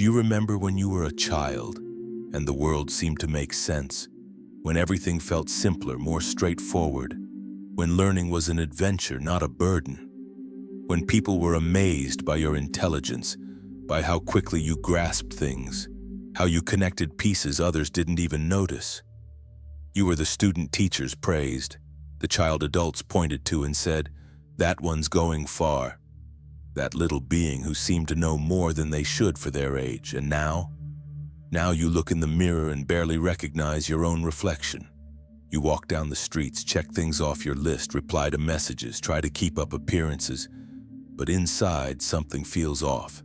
Do you remember when you were a child and the world seemed to make sense? When everything felt simpler, more straightforward? When learning was an adventure, not a burden? When people were amazed by your intelligence, by how quickly you grasped things, how you connected pieces others didn't even notice? You were the student teachers praised, the child adults pointed to and said, "That one's going far." That little being who seemed to know more than they should for their age. And now you look in the mirror and barely recognize your own reflection. You walk down the streets, check things off your list, reply to messages, try to keep up appearances. But inside, something feels off.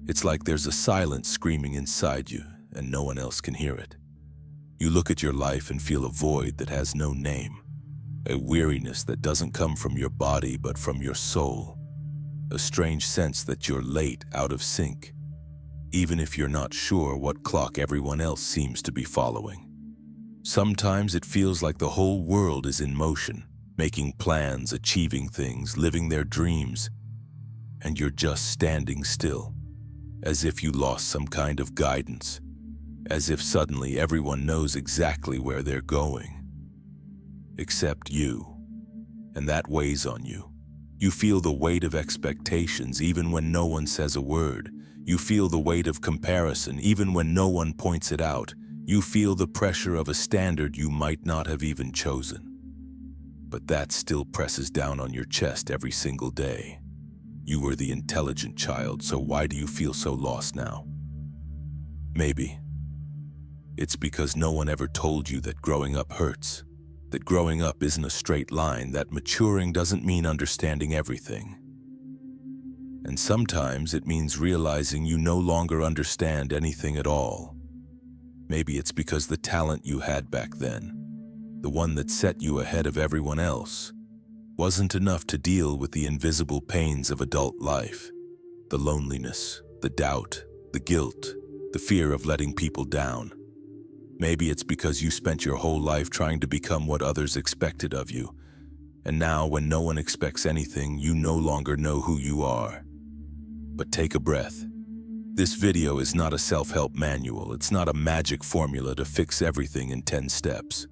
It's like there's a silence screaming inside you, and no one else can hear it. You look at your life and feel a void that has no name, a weariness that doesn't come from your body but from your soul, a strange sense that you're late, out of sync, even if you're not sure what clock everyone else seems to be following. Sometimes it feels like the whole world is in motion, making plans, achieving things, living their dreams, and you're just standing still, as if you lost some kind of guidance, as if suddenly everyone knows exactly where they're going, except you, and that weighs on you. You feel the weight of expectations even when no one says a word. You feel the weight of comparison even when no one points it out. You feel the pressure of a standard you might not have even chosen. But that still presses down on your chest every single day. You were the intelligent child, so why do you feel so lost now? Maybe it's because no one ever told you that growing up hurts, that growing up isn't a straight line, that maturing doesn't mean understanding everything. And sometimes it means realizing you no longer understand anything at all. Maybe it's because the talent you had back then, the one that set you ahead of everyone else, wasn't enough to deal with the invisible pains of adult life. The loneliness, the doubt, the guilt, the fear of letting people down. Maybe it's because you spent your whole life trying to become what others expected of you, and now when no one expects anything, you no longer know who you are. But take a breath. This video is not a self-help manual. It's not a magic formula to fix everything in 10 steps.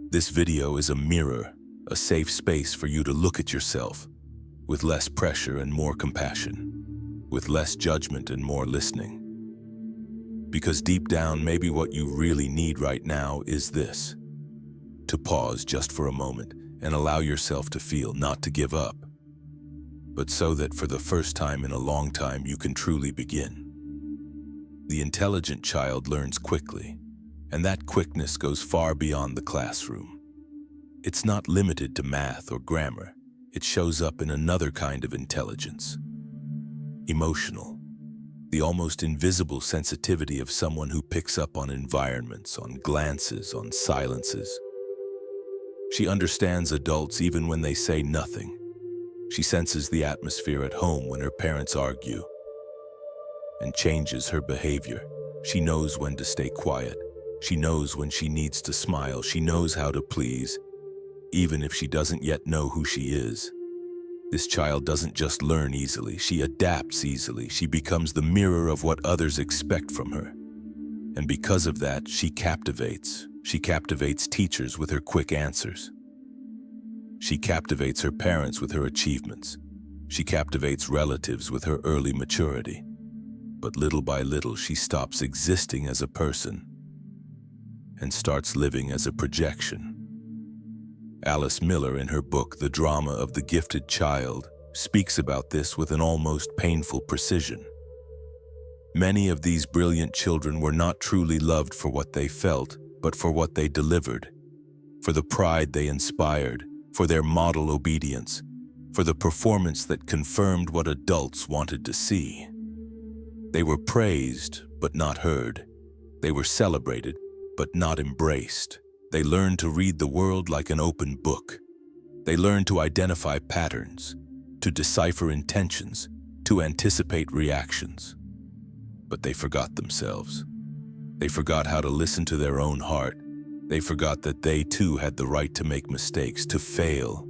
This video is a mirror, a safe space for you to look at yourself, with less pressure and more compassion, with less judgment and more listening. Because deep down, maybe what you really need right now is this: to pause just for a moment and allow yourself to feel, not to give up, but so that for the first time in a long time you can truly begin. The intelligent child learns quickly, and that quickness goes far beyond the classroom. It's not limited to math or grammar. It shows up in another kind of intelligence. Emotional. The almost invisible sensitivity of someone who picks up on environments, on glances, on silences. She understands adults even when they say nothing. She senses the atmosphere at home when her parents argue and changes her behavior. She knows when to stay quiet. She knows when she needs to smile. She knows how to please, even if she doesn't yet know who she is. This child doesn't just learn easily, she adapts easily. She becomes the mirror of what others expect from her. And because of that, she captivates. She captivates teachers with her quick answers. She captivates her parents with her achievements. She captivates relatives with her early maturity. But little by little, she stops existing as a person and starts living as a projection. Alice Miller, in her book, The Drama of the Gifted Child, speaks about this with an almost painful precision. Many of these brilliant children were not truly loved for what they felt, but for what they delivered, for the pride they inspired, for their model obedience, for the performance that confirmed what adults wanted to see. They were praised, but not heard. They were celebrated, but not embraced. They learned to read the world like an open book. They learned to identify patterns, to decipher intentions, to anticipate reactions. But they forgot themselves. They forgot how to listen to their own heart. They forgot that they too had the right to make mistakes, to fail,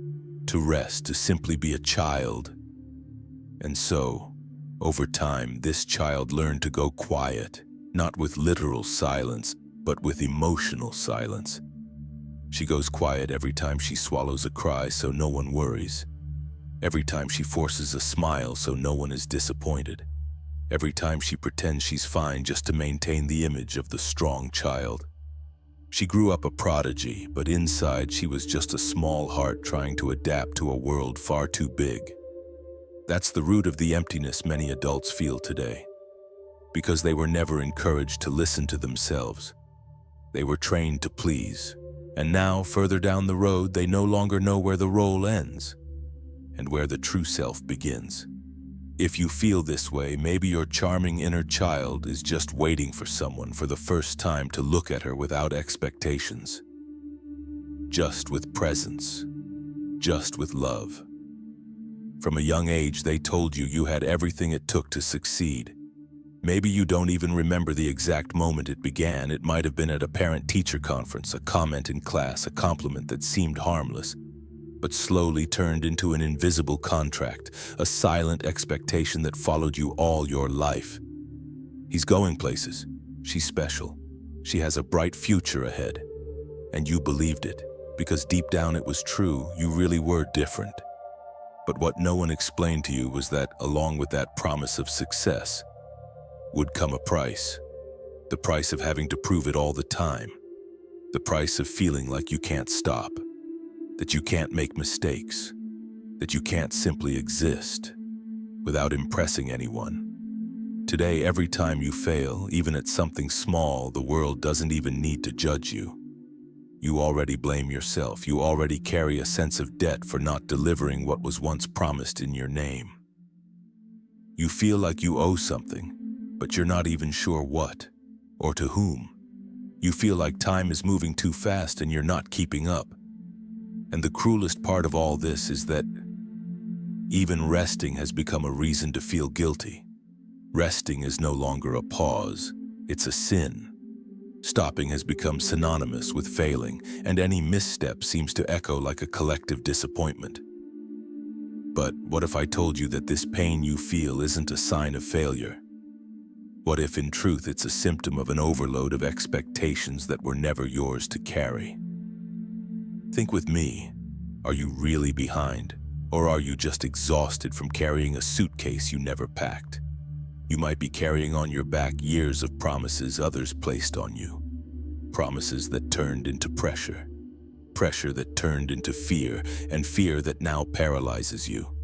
to rest, to simply be a child. And so, Over time, this child learned to go quiet, not with literal silence, but with emotional silence. She goes quiet every time she swallows a cry so no one worries. Every time she forces a smile so no one is disappointed. Every time she pretends she's fine just to maintain the image of the strong child. She grew up a prodigy, but inside she was just a small heart trying to adapt to a world far too big. That's the root of the emptiness many adults feel today. Because they were never encouraged to listen to themselves. They were trained to please. And now, further down the road, they no longer know where the role ends and where the true self begins. If you feel this way, maybe your charming inner child is just waiting for someone for the first time to look at her without expectations. Just with presence. Just with love. From a young age, they told you you had everything it took to succeed. Maybe you don't even remember the exact moment it began. It might have been at a parent-teacher conference, a comment in class, a compliment that seemed harmless, but slowly turned into an invisible contract, a silent expectation that followed you all your life. He's going places. She's special. She has a bright future ahead. And you believed it, because deep down it was true. You really were different. But what no one explained to you was that, along with that promise of success, would come a price. The price of having to prove it all the time. The price of feeling like you can't stop. That you can't make mistakes. That you can't simply exist without impressing anyone. Today, every time you fail, even at something small, the world doesn't even need to judge you. You already blame yourself. You already carry a sense of debt for not delivering what was once promised in your name. You feel like you owe something, but you're not even sure what, or to whom. You feel like time is moving too fast and you're not keeping up. And the cruelest part of all this is that even resting has become a reason to feel guilty. Resting is no longer a pause, it's a sin. Stopping has become synonymous with failing, and any misstep seems to echo like a collective disappointment. But what if I told you that this pain you feel isn't a sign of failure? What if, in truth, it's a symptom of an overload of expectations that were never yours to carry? Think with me. Are you really behind? Or are you just exhausted from carrying a suitcase you never packed? You might be carrying on your back years of promises others placed on you. Promises that turned into pressure. Pressure that turned into fear, and fear that now paralyzes you.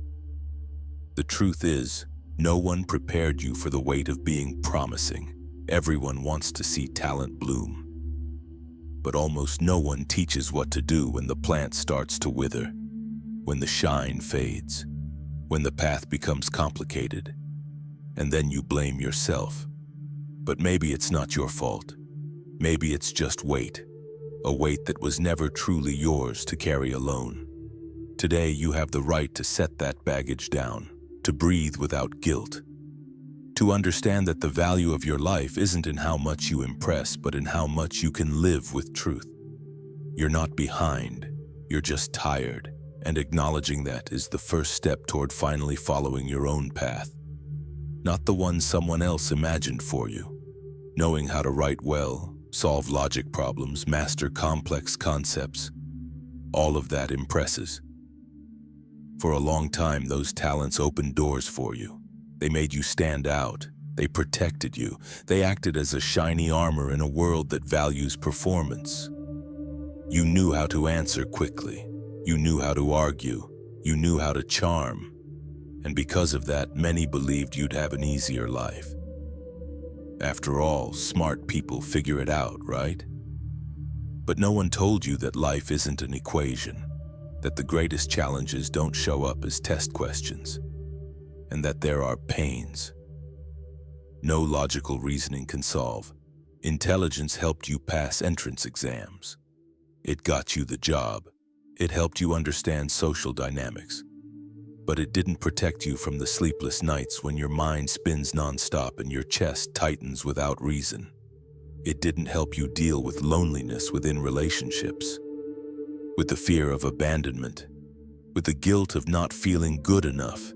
The truth is, no one prepared you for the weight of being promising. Everyone wants to see talent bloom. But almost no one teaches what to do when the plant starts to wither, when the shine fades, when the path becomes complicated, and then you blame yourself. But maybe it's not your fault. Maybe it's just weight, a weight that was never truly yours to carry alone. Today you have the right to set that baggage down, to breathe without guilt, to understand that the value of your life isn't in how much you impress, but in how much you can live with truth. You're not behind, you're just tired, and acknowledging that is the first step toward finally following your own path. Not the one someone else imagined for you. Knowing how to write well, solve logic problems, master complex concepts, all of that impresses. For a long time, those talents opened doors for you. They made you stand out. They protected you. They acted as a shiny armor in a world that values performance. You knew how to answer quickly. You knew how to argue. You knew how to charm. And because of that, many believed you'd have an easier life. After all, smart people figure it out, right? But no one told you that life isn't an equation, that the greatest challenges don't show up as test questions, and that there are pains no logical reasoning can solve. Intelligence helped you pass entrance exams. It got you the job. It helped you understand social dynamics. But it didn't protect you from the sleepless nights when your mind spins nonstop and your chest tightens without reason. It didn't help you deal with loneliness within relationships, with the fear of abandonment, with the guilt of not feeling good enough.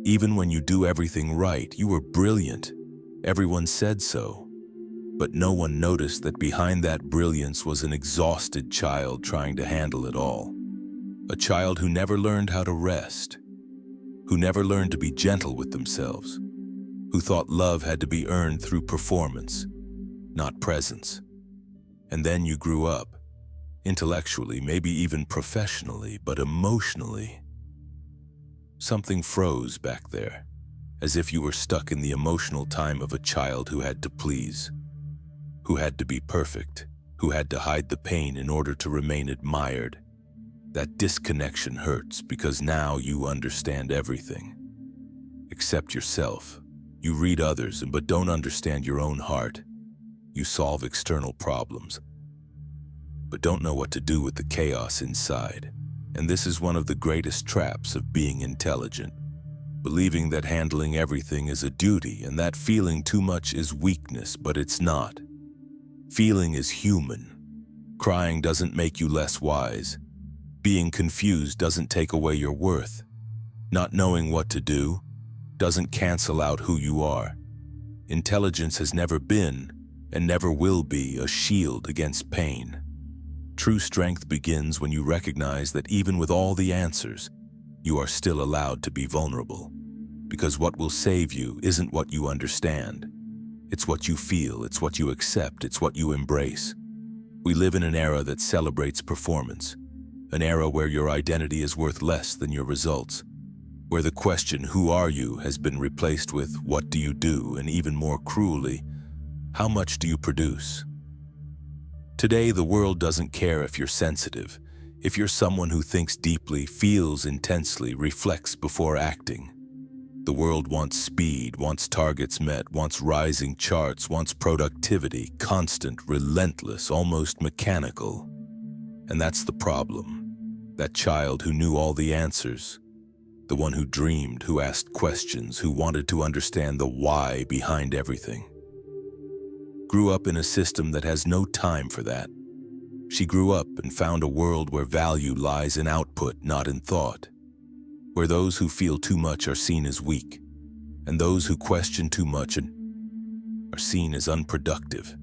Even when you do everything right, you were brilliant. Everyone said so. But no one noticed that behind that brilliance was an exhausted child trying to handle it all. A child who never learned how to rest, who never learned to be gentle with themselves, who thought love had to be earned through performance, not presence. And then you grew up, intellectually, maybe even professionally, but emotionally. Something froze back there, as if you were stuck in the emotional time of a child who had to please, who had to be perfect, who had to hide the pain in order to remain admired. That disconnection hurts because now you understand everything. Except yourself. You read others but don't understand your own heart. You solve external problems, but don't know what to do with the chaos inside. And this is one of the greatest traps of being intelligent. Believing that handling everything is a duty and that feeling too much is weakness, but it's not. Feeling is human. Crying doesn't make you less wise. Being confused doesn't take away your worth. Not knowing what to do doesn't cancel out who you are. Intelligence has never been, and never will be, a shield against pain. True strength begins when you recognize that even with all the answers, you are still allowed to be vulnerable. Because what will save you isn't what you understand. It's what you feel, it's what you accept, it's what you embrace. We live in an era that celebrates performance, an era where your identity is worth less than your results, where the question, "Who are you?" has been replaced with, "What do you do?" and even more cruelly, "How much do you produce?" Today, the world doesn't care if you're sensitive, if you're someone who thinks deeply, feels intensely, reflects before acting. The world wants speed, wants targets met, wants rising charts, wants productivity, constant, relentless, almost mechanical. And that's the problem. That child who knew all the answers, the one who dreamed, who asked questions, who wanted to understand the why behind everything, grew up in a system that has no time for that. She grew up and found a world where value lies in output, not in thought, where those who feel too much are seen as weak, and those who question too much are seen as unproductive.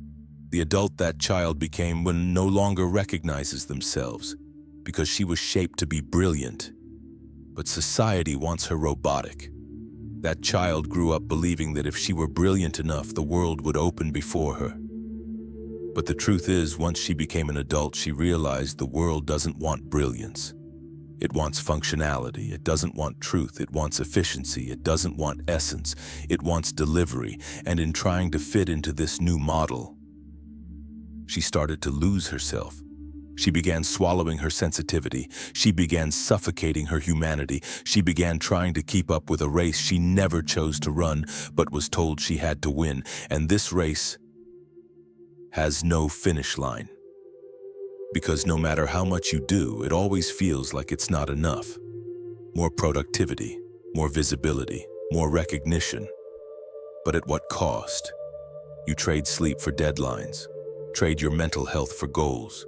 The adult that child became no longer recognizes themselves, because she was shaped to be brilliant, but society wants her robotic. That child grew up believing that if she were brilliant enough, the world would open before her. But the truth is, once she became an adult, she realized the world doesn't want brilliance. It wants functionality. It doesn't want truth. It wants efficiency. It doesn't want essence. It wants delivery. And in trying to fit into this new model, she started to lose herself. She began swallowing her sensitivity. She began suffocating her humanity. She began trying to keep up with a race she never chose to run, but was told she had to win. And this race has no finish line. Because no matter how much you do, it always feels like it's not enough. More productivity, more visibility, more recognition. But at what cost? You trade sleep for deadlines, trade your mental health for goals,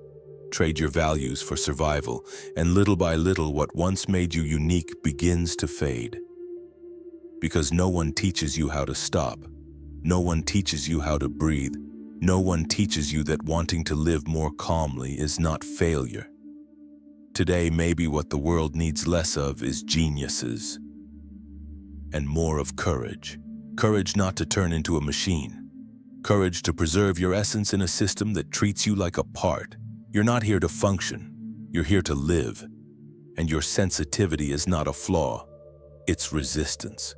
trade your values for survival, and little by little what once made you unique begins to fade. Because no one teaches you how to stop. No one teaches you how to breathe. No one teaches you that wanting to live more calmly is not failure. Today, maybe what the world needs less of is geniuses, and more of courage. Courage not to turn into a machine. Courage to preserve your essence in a system that treats you like a part. You're not here to function. You're here to live. And your sensitivity is not a flaw. It's resistance.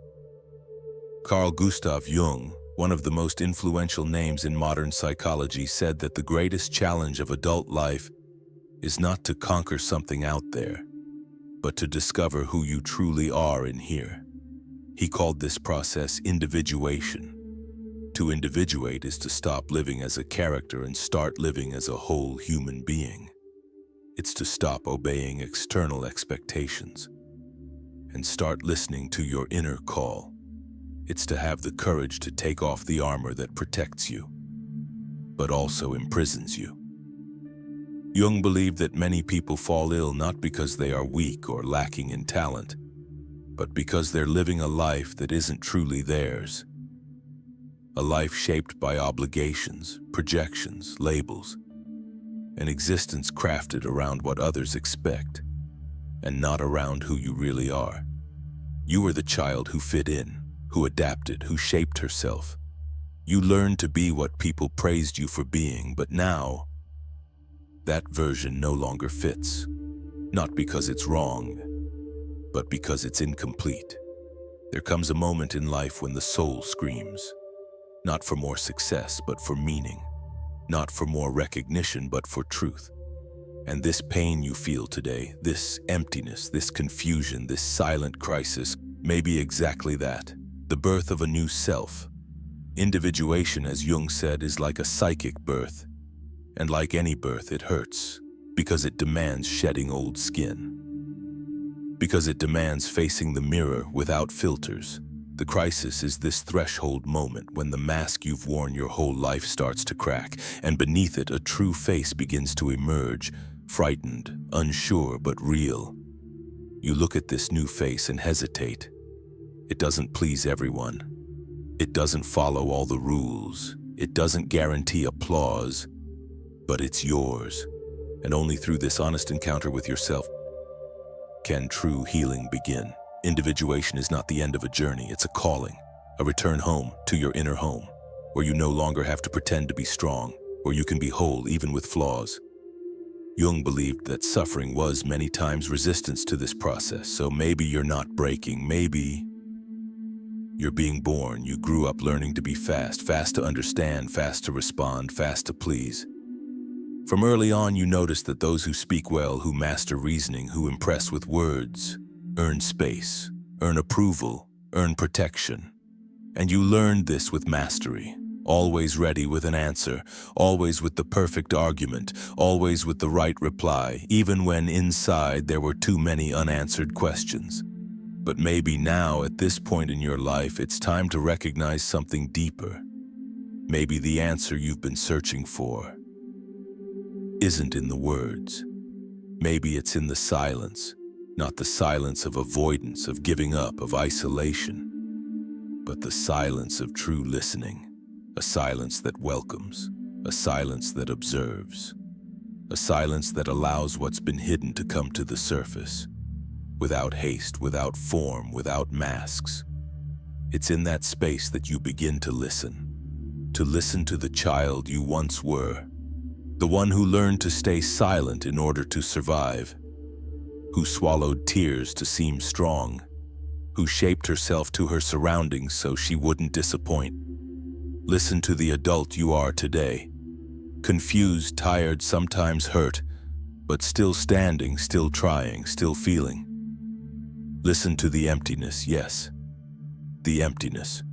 Gustav Jung, one of the most influential names in modern psychology, said that the greatest challenge of adult life is not to conquer something out there, but to discover who you truly are in here. He called this process individuation. To individuate is to stop living as a character and start living as a whole human being. It's to stop obeying external expectations and start listening to your inner call. It's to have the courage to take off the armor that protects you, but also imprisons you. Jung believed that many people fall ill not because they are weak or lacking in talent, but because they're living a life that isn't truly theirs. A life shaped by obligations, projections, labels, an existence crafted around what others expect, and not around who you really are. You were the child who fit in, who adapted, who shaped herself. You learned to be what people praised you for being, but now, that version no longer fits. Not because it's wrong, but because it's incomplete. There comes a moment in life when the soul screams, not for more success, but for meaning, not for more recognition, but for truth. And this pain you feel today, this emptiness, this confusion, this silent crisis, may be exactly that, the birth of a new self. Individuation, as Jung said, is like a psychic birth. And like any birth, it hurts, because it demands shedding old skin. Because it demands facing the mirror without filters. The crisis is this threshold moment when the mask you've worn your whole life starts to crack, and beneath it a true face begins to emerge, frightened, unsure, but real. You look at this new face and hesitate. It doesn't please everyone. It doesn't follow all the rules. It doesn't guarantee applause, but it's yours. And only through this honest encounter with yourself can true healing begin. Individuation is not the end of a journey, it's a calling, a return home to your inner home, where you no longer have to pretend to be strong, where you can be whole even with flaws. Jung believed that suffering was many times resistance to this process, so maybe you're not breaking, maybe you're being born. You grew up learning to be fast to understand, fast to respond, fast to please. From early on, you noticed that those who speak well, who master reasoning, who impress with words, earn space, earn approval, earn protection. And you learned this with mastery, always ready with an answer, always with the perfect argument, always with the right reply, even when inside there were too many unanswered questions. But maybe now, at this point in your life, it's time to recognize something deeper. Maybe the answer you've been searching for isn't in the words. Maybe it's in the silence. Not the silence of avoidance, of giving up, of isolation, but the silence of true listening, a silence that welcomes, a silence that observes, a silence that allows what's been hidden to come to the surface, without haste, without form, without masks. It's in that space that you begin to listen to the child you once were, the one who learned to stay silent in order to survive, who swallowed tears to seem strong, who shaped herself to her surroundings so she wouldn't disappoint. Listen to the adult you are today, confused, tired, sometimes hurt, but still standing, still trying, still feeling. Listen to the emptiness, yes, the emptiness,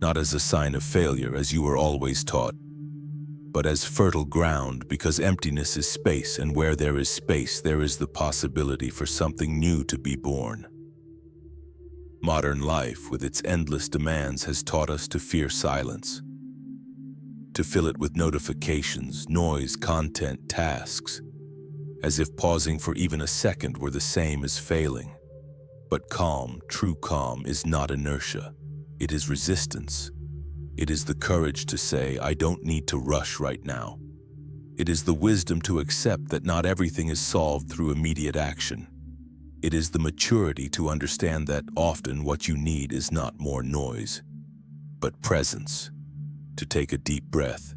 not as a sign of failure as you were always taught, but as fertile ground, because emptiness is space, and where there is space, there is the possibility for something new to be born. Modern life, with its endless demands, has taught us to fear silence, to fill it with notifications, noise, content, tasks, as if pausing for even a second were the same as failing. But calm, true calm, is not inertia. It is resistance. It is the courage to say, I don't need to rush right now. It is the wisdom to accept that not everything is solved through immediate action. It is the maturity to understand that often what you need is not more noise, but presence. To take a deep breath,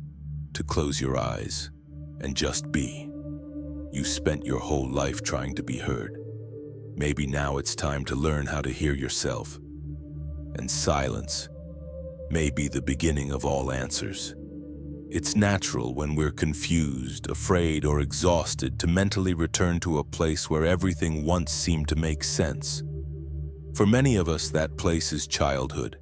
to close your eyes, and just be. You spent your whole life trying to be heard. Maybe now it's time to learn how to hear yourself. And silence may be the beginning of all answers. It's natural when we're confused, afraid, or exhausted to mentally return to a place where everything once seemed to make sense. For many of us, that place is childhood,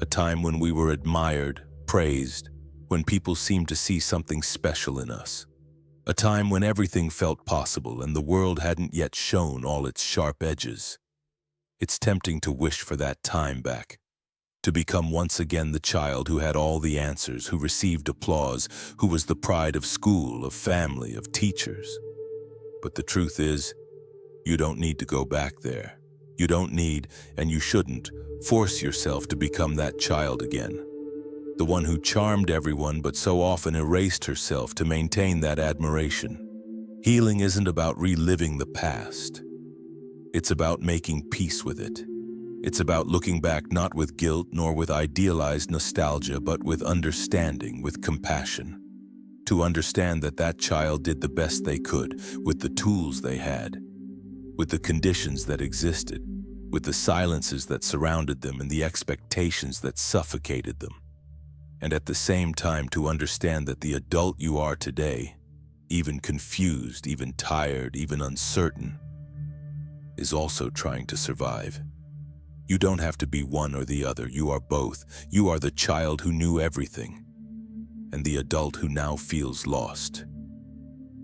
a time when we were admired, praised, when people seemed to see something special in us. A time when everything felt possible and the world hadn't yet shown all its sharp edges. It's tempting to wish for that time back, to become once again the child who had all the answers, who received applause, who was the pride of school, of family, of teachers. But the truth is, you don't need to go back there. You don't need, and you shouldn't, force yourself to become that child again. The one who charmed everyone but so often erased herself to maintain that admiration. Healing isn't about reliving the past. It's about making peace with it. It's about looking back not with guilt nor with idealized nostalgia, but with understanding, with compassion. To understand that that child did the best they could with the tools they had, with the conditions that existed, with the silences that surrounded them and the expectations that suffocated them. And at the same time to understand that the adult you are today, even confused, even tired, even uncertain, is also trying to survive. You don't have to be one or the other, you are both. You are the child who knew everything, and the adult who now feels lost.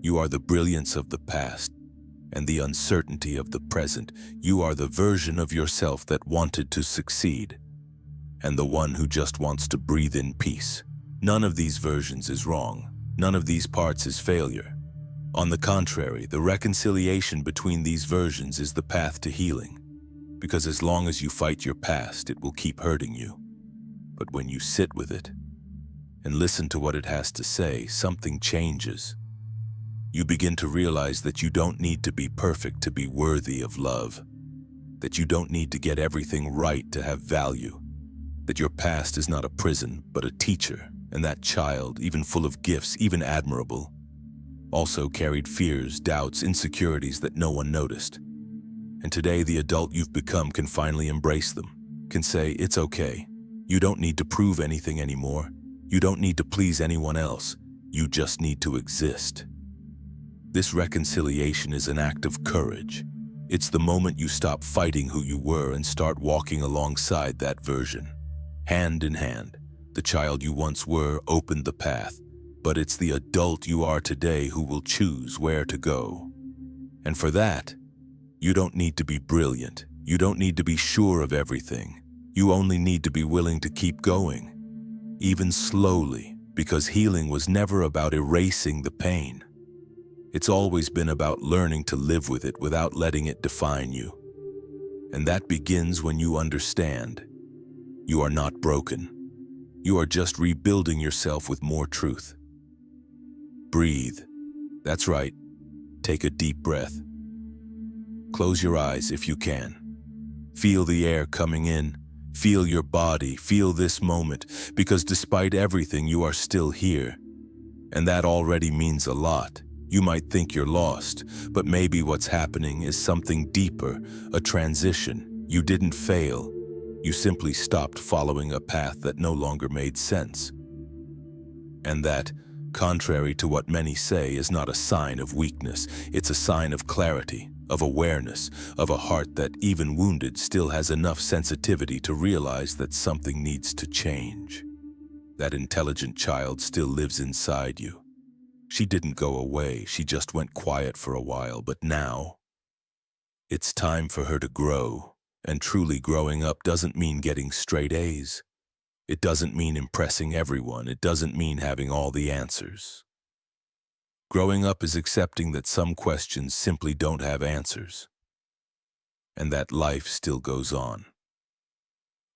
You are the brilliance of the past and the uncertainty of the present. You are the version of yourself that wanted to succeed, and the one who just wants to breathe in peace. None of these versions is wrong. None of these parts is failure. On the contrary, the reconciliation between these versions is the path to healing. Because as long as you fight your past, it will keep hurting you. But when you sit with it and listen to what it has to say, something changes. You begin to realize that you don't need to be perfect to be worthy of love, that you don't need to get everything right to have value, that your past is not a prison, but a teacher, and that child, even full of gifts, even admirable, also carried fears, doubts, insecurities that no one noticed. And today, the adult you've become can finally embrace them, can say, it's okay. You don't need to prove anything anymore. You don't need to please anyone else. You just need to exist. This reconciliation is an act of courage. It's the moment you stop fighting who you were and start walking alongside that version. Hand in hand, the child you once were opened the path, but it's the adult you are today who will choose where to go. And for that, you don't need to be brilliant. You don't need to be sure of everything. You only need to be willing to keep going, even slowly, because healing was never about erasing the pain. It's always been about learning to live with it without letting it define you. And that begins when you understand you are not broken. You are just rebuilding yourself with more truth. Breathe. That's right. Take a deep breath. Close your eyes if you can. Feel the air coming in. Feel your body. Feel this moment, because despite everything, you are still here. And that already means a lot. You might think you're lost, but maybe what's happening is something deeper, a transition. You didn't fail. You simply stopped following a path that no longer made sense. And that, contrary to what many say, is not a sign of weakness. It's a sign of clarity, of awareness, of a heart that, even wounded, still has enough sensitivity to realize that something needs to change. That intelligent child still lives inside you. She didn't go away, she just went quiet for a while, but now, it's time for her to grow. And truly growing up doesn't mean getting straight A's. It doesn't mean impressing everyone. It doesn't mean having all the answers. Growing up is accepting that some questions simply don't have answers, and that life still goes on.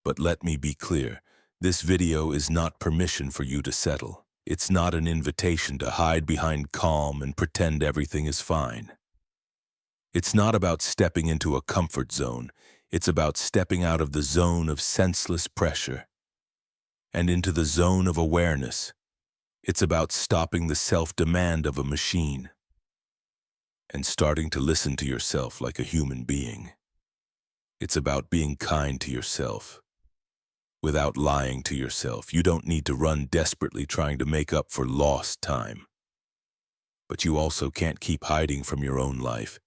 But let me be clear, this video is not permission for you to settle. It's not an invitation to hide behind calm and pretend everything is fine. It's not about stepping into a comfort zone. It's about stepping out of the zone of senseless pressure and into the zone of awareness. It's about stopping the self-demand of a machine and starting to listen to yourself like a human being. It's about being kind to yourself without lying to yourself. You don't need to run desperately trying to make up for lost time. But you also can't keep hiding from your own life.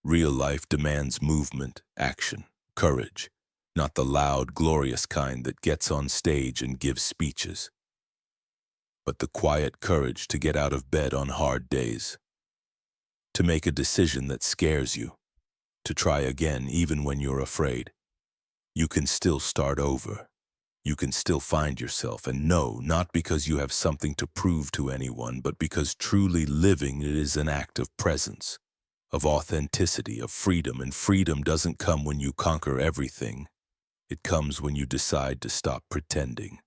Real life demands movement, action, courage, not the loud, glorious kind that gets on stage and gives speeches, but the quiet courage to get out of bed on hard days, to make a decision that scares you, to try again even when you're afraid. You can still start over. You can still find yourself, and no, not because you have something to prove to anyone, but because truly living it is an act of presence, of authenticity, of freedom, and freedom doesn't come when you conquer everything. It comes when you decide to stop pretending.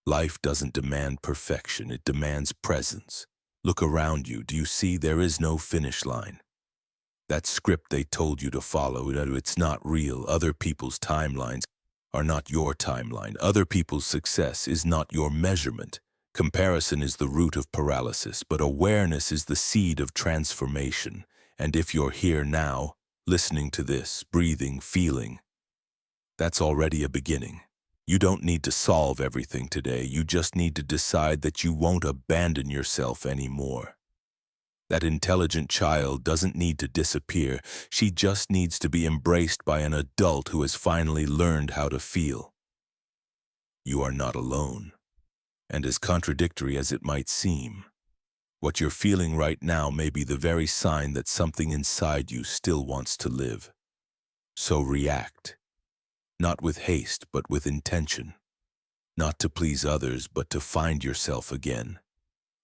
Life doesn't demand perfection, it demands presence. Look around you. Do you see there is no finish line? That script they told you to follow, it's not real. Other people's timelines are not your timeline. Other people's success is not your measurement. Comparison is the root of paralysis, but awareness is the seed of transformation. And if you're here now, listening to this, breathing, feeling, that's already a beginning. You don't need to solve everything today. You just need to decide that you won't abandon yourself anymore. That intelligent child doesn't need to disappear. She just needs to be embraced by an adult who has finally learned how to feel. You are not alone. And as contradictory as it might seem, what you're feeling right now may be the very sign that something inside you still wants to live. So react. Not with haste, but with intention. Not to please others, but to find yourself again.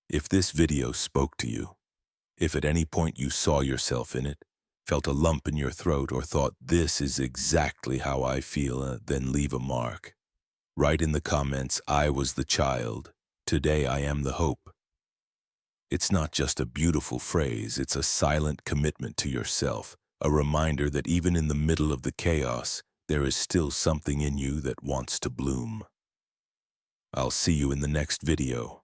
If this video spoke to you, if at any point you saw yourself in it, felt a lump in your throat, or thought, this is exactly how I feel, then leave a mark. Write in the comments, I was the child. Today I am the hope. It's not just a beautiful phrase, it's a silent commitment to yourself, a reminder that even in the middle of the chaos, there is still something in you that wants to bloom. I'll see you in the next video.